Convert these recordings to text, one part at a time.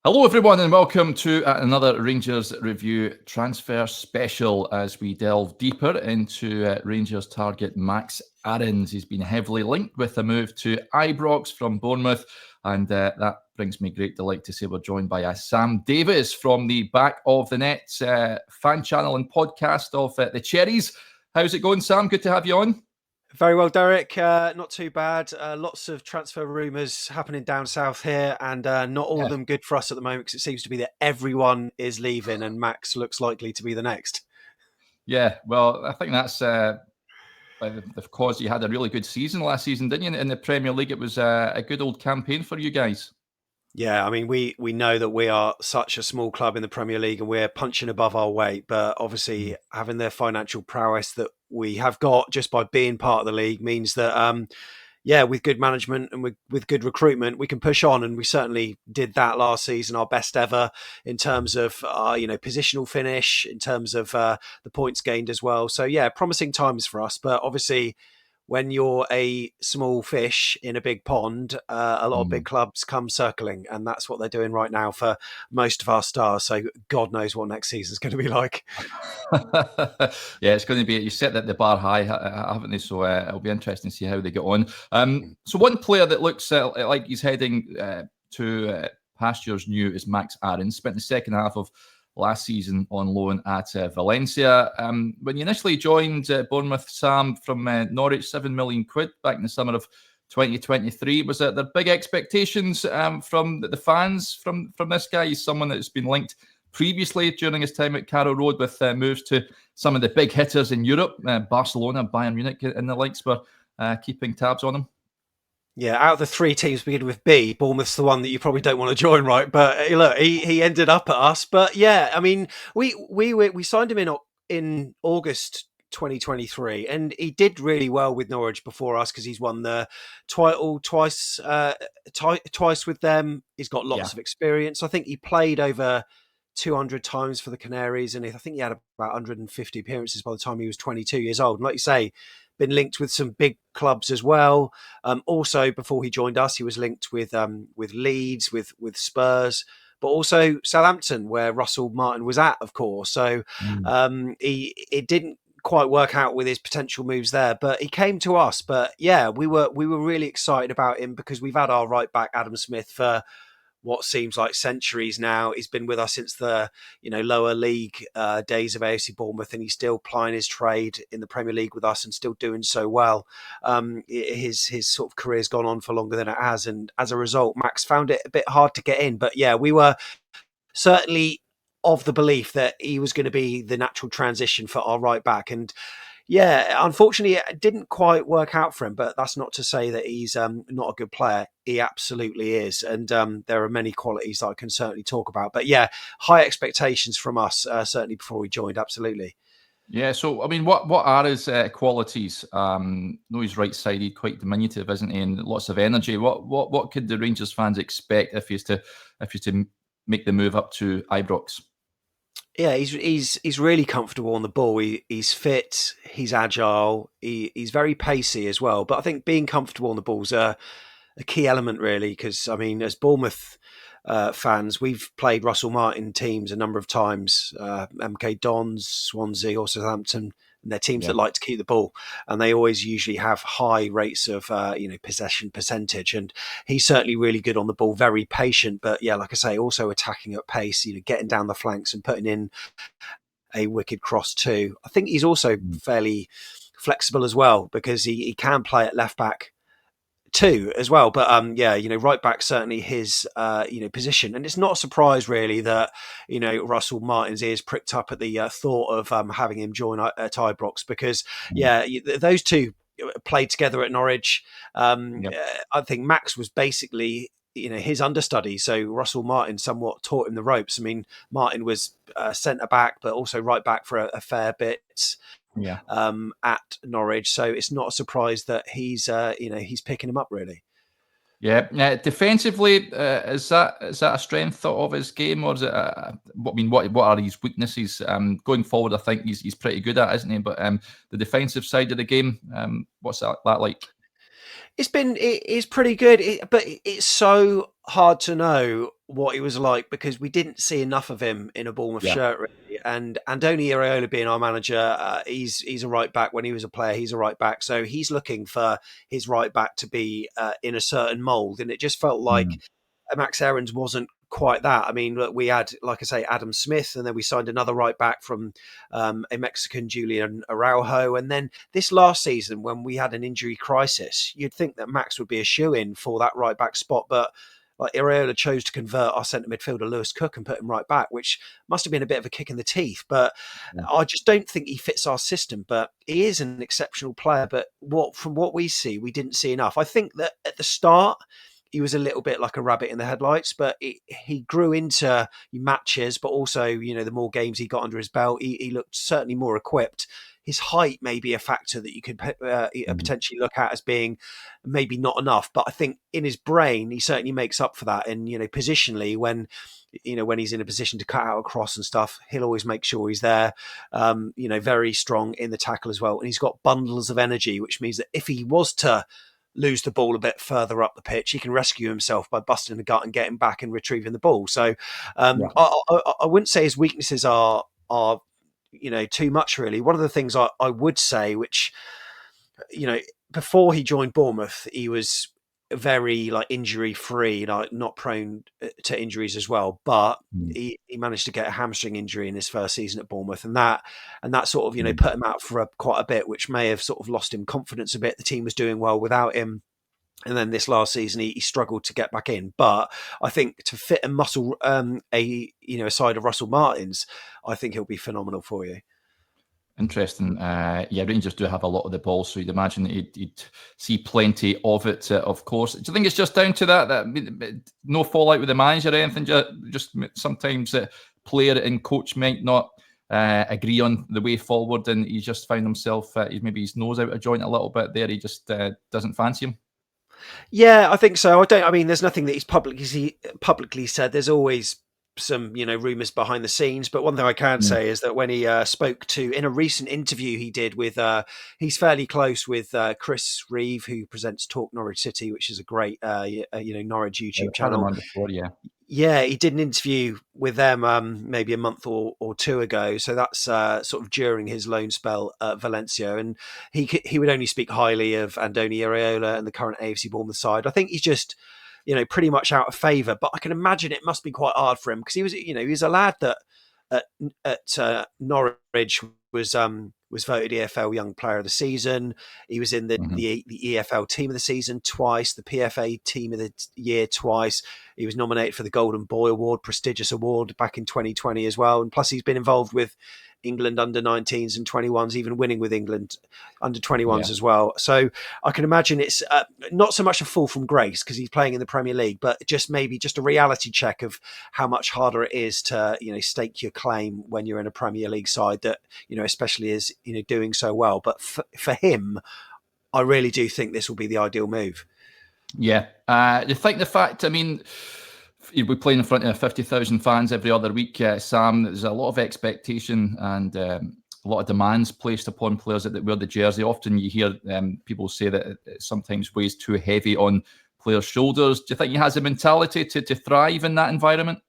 Hello everyone and welcome to another Rangers Review transfer special as we delve deeper into Rangers target Max Aarons. He's been heavily linked with a move to Ibrox from Bournemouth, and that brings me great delight to say we're joined by Sam Davis from the Back of the Net fan channel and podcast of The Cherries. How's it going, Sam? Good to have you on. Very well, Derek. Not too bad. Lots of transfer rumours happening down south here, and not all of them good for us at the moment because it seems to be that everyone is leaving and Max looks likely to be the next. Yeah, well, I think that's because you had a really good season last season, didn't you? In the Premier League, it was a good old campaign for you guys. Yeah, I mean, we know that we are such a small club in the Premier League and we're punching above our weight, but obviously having the financial prowess that we have got just by being part of the league means that, with good management and with good recruitment, we can push on, and we certainly did that last season, our best ever in terms of, positional finish, in terms of the points gained as well. So, yeah, promising times for us, but obviously when you're a small fish in a big pond, a lot of big clubs come circling, and that's what they're doing right now for most of our stars. So God knows what next season's going to be like. Yeah, it's going to be. You set the bar high, haven't they? So it'll be interesting to see how they get on. So one player that looks like he's heading to pastures new is Max Aarons. Spent the second half of last season on loan at Valencia. When you initially joined Bournemouth, Sam, from Norwich, £7 million back in the summer of 2023. Was there big expectations from the fans from this guy? He's someone that's been linked previously during his time at Carrow Road with moves to some of the big hitters in Europe, Barcelona, Bayern Munich, and the likes were keeping tabs on him. Yeah, out of the three teams beginning with B, Bournemouth's the one that you probably don't want to join, right? But look, he ended up at us. But yeah, I mean, we signed him in August 2023, and he did really well with Norwich before us because he's won the title twice with them. He's got lots of experience. I think he played over 200 times for the Canaries, and I think he had about 150 appearances by the time he was 22 years old. And like you say, been linked with some big clubs as well. Also, before he joined us, he was linked with Leeds, with Spurs, but also Southampton, where Russell Martin was at, of course. So it didn't quite work out with his potential moves there, but he came to us. But yeah, we were really excited about him because we've had our right back Adam Smith for what seems like centuries now. He's been with us since the lower league days of AFC Bournemouth, and he's still plying his trade in the Premier League with us and still doing so well. His sort of career's gone on for longer than it has, and as a result, Max found it a bit hard to get in. But yeah, we were certainly of the belief that he was going to be the natural transition for our right back, and yeah, unfortunately, it didn't quite work out for him, but that's not to say that he's not a good player. He absolutely is. And there are many qualities that I can certainly talk about. But yeah, high expectations from us, certainly before we joined, absolutely. Yeah, so I mean, what are his qualities? No, he's right-sided, quite diminutive, isn't he? And lots of energy. What could the Rangers fans expect if he's to make the move up to Ibrox? Yeah, he's really comfortable on the ball. He's fit, he's agile, he's very pacey as well. But I think being comfortable on the ball is a key element, really, because I mean, as Bournemouth fans, we've played Russell Martin teams a number of times. MK Dons, Swansea, or Southampton. And they're teams that like to keep the ball, and they always usually have high rates of possession percentage. And he's certainly really good on the ball, very patient, but yeah, like I say, also attacking at pace. Getting down the flanks and putting in a wicked cross too. I think he's also fairly flexible as well because he can play at left back too as well, but right back certainly his position, and it's not a surprise really that Russell Martin's ears pricked up at the thought of having him join at Ibrox because those two played together at Norwich. I think Max was basically his understudy, so Russell Martin somewhat taught him the ropes. I mean, Martin was centre back but also right back for a fair bit at Norwich, so it's not a surprise that he's picking him up really. Yeah, defensively, is that a strength of his game, or is it? What are his weaknesses? Going forward, I think he's pretty good at, isn't he? But the defensive side of the game, what's that like? It's pretty good, but it's so hard to know what he was like because we didn't see enough of him in a Bournemouth Yeah. shirt, really. And Andoni Iraola being our manager, he's a right back. When he was a player, he's a right back. So he's looking for his right back to be in a certain mould. And it just felt like Max Aarons wasn't quite that. I mean, look, we had, like I say, Adam Smith, and then we signed another right back from a Mexican, Julian Araujo. And then this last season, when we had an injury crisis, you'd think that Max would be a shoe-in for that right back spot. But like Iraola chose to convert our centre midfielder Lewis Cook and put him right back, which must have been a bit of a kick in the teeth. But I just don't think he fits our system. But he is an exceptional player. But from what we see, we didn't see enough. I think that at the start, he was a little bit like a rabbit in the headlights, but he grew into matches. But also, the more games he got under his belt, he looked certainly more equipped. His height may be a factor that you could potentially look at as being maybe not enough. But I think in his brain, he certainly makes up for that. And, positionally, when he's in a position to cut out a cross and stuff, he'll always make sure he's there. Very strong in the tackle as well. And he's got bundles of energy, which means that if he was to lose the ball a bit further up the pitch, he can rescue himself by busting the gut and getting back and retrieving the ball. So I wouldn't say his weaknesses are too much, really. One of the things I would say, which, before he joined Bournemouth, he was very injury free, not prone to injuries as well. But he managed to get a hamstring injury in his first season at Bournemouth, and that sort of put him out for quite a bit, which may have sort of lost him confidence a bit. The team was doing well without him. And then this last season, he struggled to get back in. But I think to fit and muscle a side of Russell Martin's, I think he'll be phenomenal for you. Interesting. Rangers do have a lot of the ball, so you'd imagine that you'd see plenty of it, of course. Do you think it's just down to that no fallout with the manager or anything? Just sometimes the player and coach might not agree on the way forward, and he's just found himself, maybe his nose out of joint a little bit there. He just doesn't fancy him. Yeah, I think so. There's nothing that he's publicly said. There's always some, rumours behind the scenes. But one thing I can say is that when he spoke in a recent interview he did with, he's fairly close with Chris Reeve, who presents Talk Norwich City, which is a great, Norwich YouTube channel. Yeah, he did an interview with them maybe a month or two ago. So that's sort of during his loan spell at Valencia. And he would only speak highly of Andoni Iraola and the current AFC Bournemouth side. I think he's just, pretty much out of favour. But I can imagine it must be quite hard for him because he was a lad that at Norwich was voted EFL Young Player of the Season. He was in the EFL Team of the Season twice, the PFA Team of the Year twice. He was nominated for the Golden Boy Award, prestigious award, back in 2020 as well. And plus, he's been involved with England under 19s and 21s, even winning with England under 21s as well. So I can imagine it's not so much a fall from grace because he's playing in the Premier League, but just maybe just a reality check of how much harder it is to, stake your claim when you're in a Premier League side that, especially is, doing so well. But for him, I really do think this will be the ideal move. Yeah. You think the fact, we play in front of 50,000 fans every other week, Sam. There's a lot of expectation and a lot of demands placed upon players that wear the jersey. Often you hear people say that it sometimes weighs too heavy on players' shoulders. Do you think he has a mentality to thrive in that environment?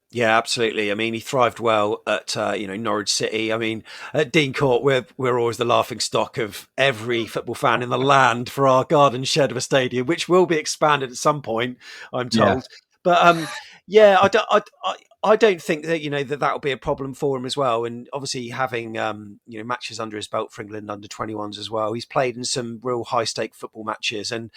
Yeah, absolutely. He thrived well at Norwich City. At Dean Court, we're always the laughing stock of every football fan in the land for our garden shed of a stadium, which will be expanded at some point, I'm told. Yeah. But I don't think that that'll be a problem for him as well. And obviously having matches under his belt for England under 21s as well. He's played in some real high stake football matches, and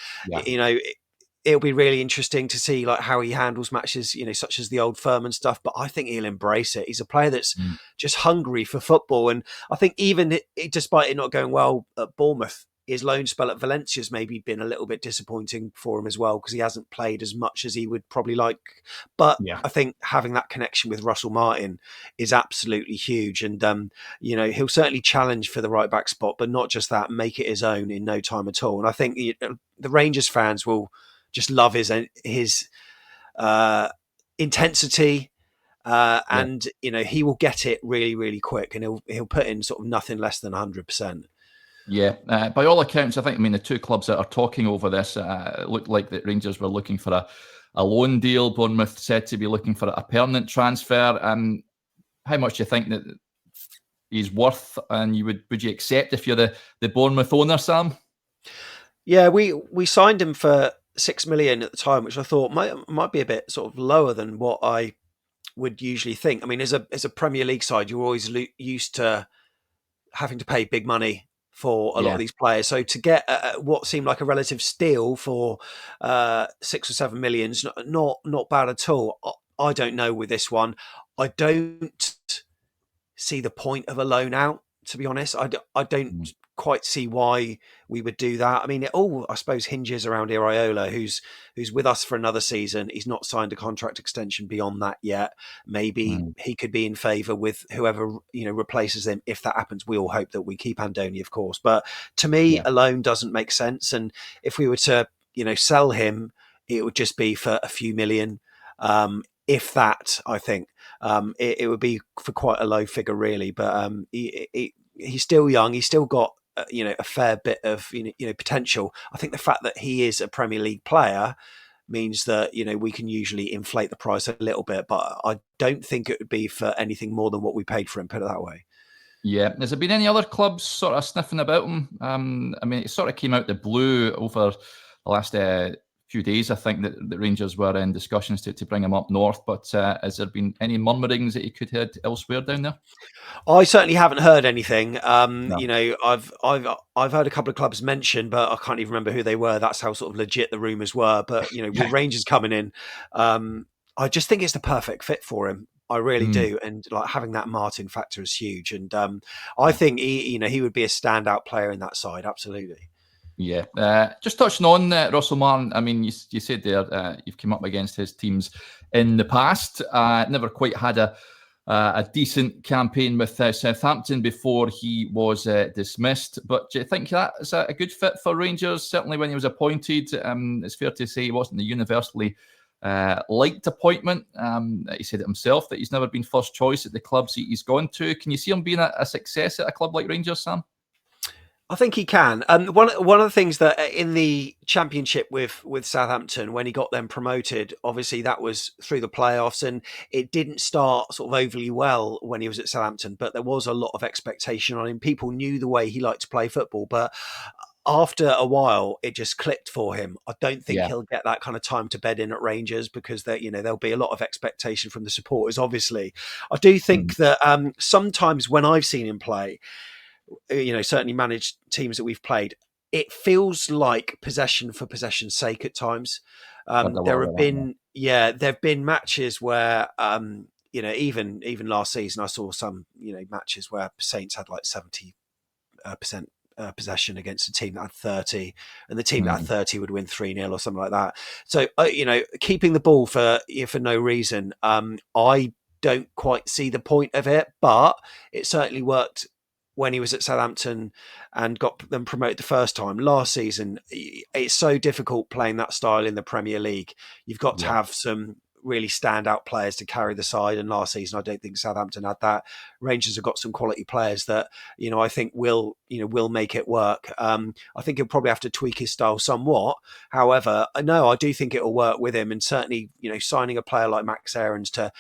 it'll be really interesting to see how he handles matches, such as the Old Firm and stuff. But I think he'll embrace it. He's a player that's just hungry for football. And I think even despite it not going well at Bournemouth, his loan spell at Valencia's maybe been a little bit disappointing for him as well, because he hasn't played as much as he would probably like. But I think having that connection with Russell Martin is absolutely huge. And, he'll certainly challenge for the right back spot, but not just that, make it his own in no time at all. And I think the Rangers fans will just love his intensity, and he will get it really, really quick, and he'll put in sort of nothing less than 100%. Yeah, by all accounts, I think the two clubs that are talking over this looked like the Rangers were looking for a loan deal. Bournemouth said to be looking for a permanent transfer. How much do you think that he's worth, and would you accept if you're the Bournemouth owner, Sam? Yeah, we signed him for 6 million at the time, which I thought might be a bit sort of lower than what I would usually think. I mean, as a Premier League side, you're always used to having to pay big money for a lot of these players. So to get what seemed like a relative steal for 6 or 7 million is not bad at all. I don't know with this one. I don't see the point of a loan out, to be honest. I don't quite see why we would do that. I mean, it all, I suppose, hinges around Iraola, who's with us for another season. He's not signed a contract extension beyond that yet. Maybe he could be in favour with whoever replaces him. If that happens, we all hope that we keep Andoni, of course. But to me, a loan doesn't make sense. And if we were to sell him, it would just be for a few million. If that, I think it would be for quite a low figure, really. But he's still young. He's still got a fair bit of potential. I think the fact that he is a Premier League player means that we can usually inflate the price a little bit, but I don't think it would be for anything more than what we paid for him. Put it that way. Yeah. Has there been any other clubs sort of sniffing about him? I mean, it sort of came out the blue over the last few days. I think that the Rangers were in discussions to bring him up north, but has there been any murmurings that he could head elsewhere down there? I certainly haven't heard anything. No. I've heard a couple of clubs mentioned, but I can't even remember who they were. That's how sort of legit the rumours were. But with Rangers coming in, I just think it's the perfect fit for him. I really do, and like having that Martin factor is huge. And I think he would be a standout player in that side. Absolutely. Yeah, just touching on Russell Martin. I mean, you said there you've come up against his teams in the past. Never quite had a decent campaign with Southampton before he was dismissed. But do you think that is a good fit for Rangers? Certainly when he was appointed, it's fair to say he wasn't the universally liked appointment. He said it himself that he's never been first choice at the clubs he's gone to. Can you see him being a success at a club like Rangers, Sam? I think he can. One of the things that in the Championship with Southampton, when he got them promoted, obviously that was through the playoffs, and it didn't start sort of overly well when he was at Southampton, but there was a lot of expectation on him. People knew the way he liked to play football, but after a while, it just clicked for him. I don't think he'll get that kind of time to bed in at Rangers because there'll be a lot of expectation from the supporters, obviously. I do think that sometimes when I've seen him play, certainly managed teams that we've played, it feels like possession for possession's sake at times. There have been matches where, even last season, I saw some, matches where Saints had like 70% possession against a team that had 30, and the team that had 30 would win 3-0 or something like that. So, keeping the ball for no reason, I don't quite see the point of it, but it certainly worked when he was at Southampton and got them promoted the first time. Last season, it's so difficult playing that style in the Premier League. You've got to have some really standout players to carry the side. And last season, I don't think Southampton had that. Rangers have got some quality players that, I think will make it work. I think he'll probably have to tweak his style somewhat. However, no, I do think it'll work with him. And certainly, signing a player like Max Aarons to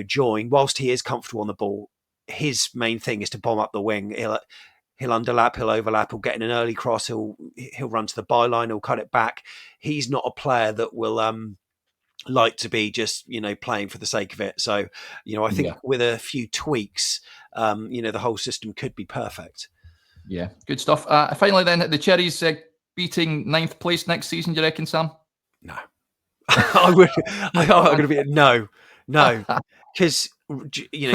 join, whilst he is comfortable on the ball, his main thing is to bomb up the wing. He'll underlap, he'll overlap, he'll get in an early cross, he'll run to the byline, he'll cut it back. He's not a player that will like to be just playing for the sake of it. So I think with a few tweaks, the whole system could be perfect. Yeah, good stuff. Finally, then the Cherries beating 9th place next season. Do you reckon, Sam? No, I'm going to be no, because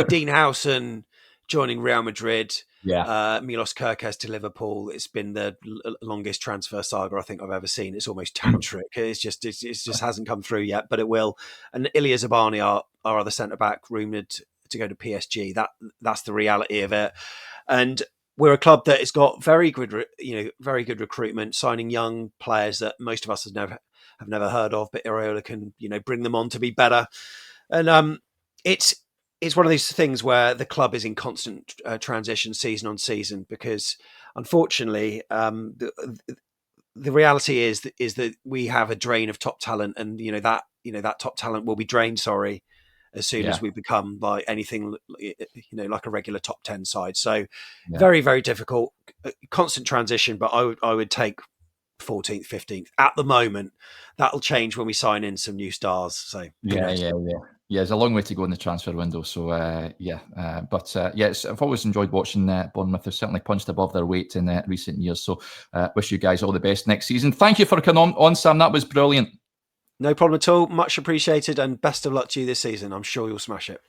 Dean Howson joining Real Madrid, Milos Kerkez to Liverpool. It's been the longest transfer saga I think I've ever seen. It's almost tantric. It just hasn't come through yet, but it will. And Ilya Zabani, our other centre back, rumoured to go to PSG. That's the reality of it. And we're a club that has got very good recruitment, signing young players that most of us have never heard of, but Iraola can bring them on to be better. And it's one of these things where the club is in constant transition season on season because, unfortunately, the reality is that we have a drain of top talent, and that top talent will be drained. Sorry, as soon as we become like anything, like a regular top 10 side. So very, very difficult, constant transition. But I would take 14th, 15th at the moment. That'll change when we sign in some new stars. So yeah. There's a long way to go in the transfer window. So I've always enjoyed watching Bournemouth. They've certainly punched above their weight in recent years. So wish you guys all the best next season. Thank you for coming on, Sam. That was brilliant. No problem at all. Much appreciated, and best of luck to you this season. I'm sure you'll smash it.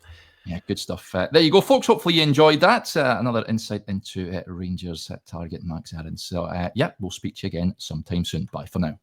Yeah, good stuff. There you go, folks. Hopefully you enjoyed that. Another insight into Rangers target Max Aarons. So, we'll speak to you again sometime soon. Bye for now.